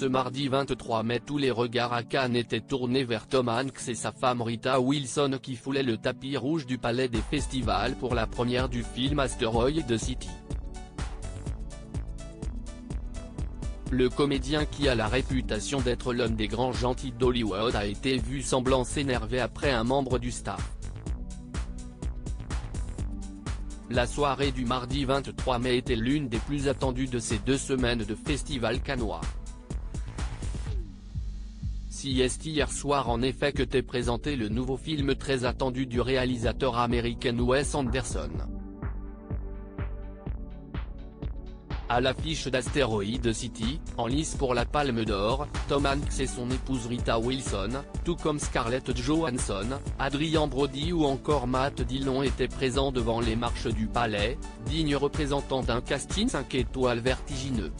Ce mardi 23 mai, tous les regards à Cannes étaient tournés vers Tom Hanks et sa femme Rita Wilson qui foulaient le tapis rouge du Palais des Festivals pour la première du film Asteroid City. Le comédien, qui a la réputation d'être l'un des grands gentils d'Hollywood, a été vu semblant s'énerver après un membre du staff. La soirée du mardi 23 mai était l'une des plus attendues de ces 2 semaines de festival cannois. C'est hier soir en effet que t'est présenté le nouveau film très attendu du réalisateur américain Wes Anderson. À l'affiche d'Asteroid City, en lice pour la Palme d'Or, Tom Hanks et son épouse Rita Wilson, tout comme Scarlett Johansson, Adrien Brody ou encore Matt Dillon étaient présents devant les marches du palais, dignes représentants d'un casting 5 étoiles vertigineux.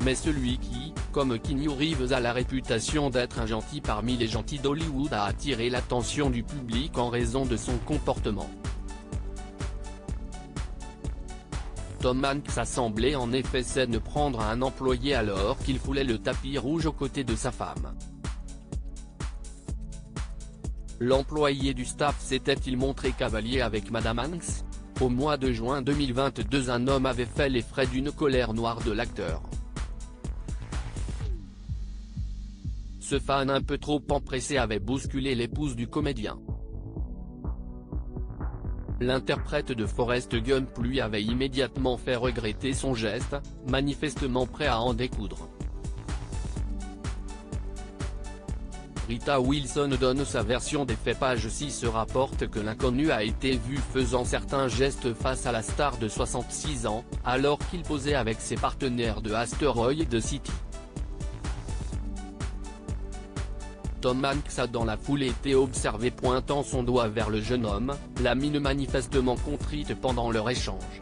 Mais celui qui, comme Keanu Reeves, a la réputation d'être un gentil parmi les gentils d'Hollywood, a attiré l'attention du public en raison de son comportement. Tom Hanks a semblé en effet s'en prendre à un employé alors qu'il foulait le tapis rouge aux côtés de sa femme. L'employé du staff s'était-il montré cavalier avec Madame Hanks? Au mois de juin 2022, un homme avait fait les frais d'une colère noire de l'acteur. Ce fan un peu trop empressé avait bousculé l'épouse du comédien. L'interprète de Forrest Gump lui avait immédiatement fait regretter son geste, manifestement prêt à en découdre. Rita Wilson donne sa version des faits. Page 6 rapporte que l'inconnu a été vu faisant certains gestes face à la star de 66 ans, alors qu'il posait avec ses partenaires de Asteroid City. Tom Hanks a dans la foule été observé pointant son doigt vers le jeune homme, la mine manifestement contrite pendant leur échange.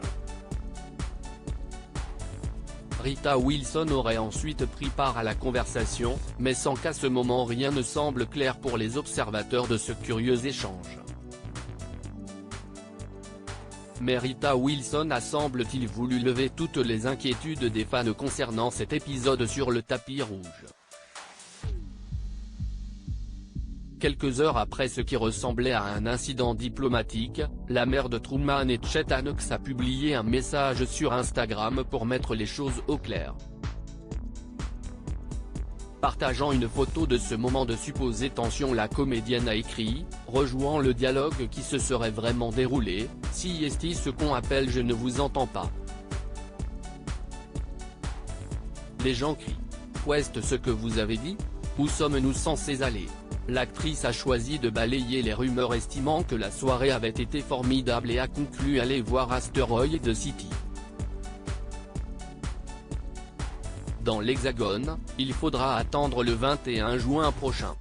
Rita Wilson aurait ensuite pris part à la conversation, mais sans qu'à ce moment rien ne semble clair pour les observateurs de ce curieux échange. Mais Rita Wilson a semble-t-il voulu lever toutes les inquiétudes des fans concernant cet épisode sur le tapis rouge. Quelques heures après ce qui ressemblait à un incident diplomatique, la mère de Truman et Chet Hanks a publié un message sur Instagram pour mettre les choses au clair. Partageant une photo de ce moment de supposée tension, la comédienne a écrit, rejouant le dialogue qui se serait vraiment déroulé, « Si est ce qu'on appelle je ne vous entends pas. Les gens crient. Qu'est-ce ce que vous avez dit? Où sommes-nous censés aller ?» L'actrice a choisi de balayer les rumeurs, estimant que la soirée avait été formidable, et a conclu aller voir Asteroid City. Dans l'Hexagone, il faudra attendre le 21 juin prochain.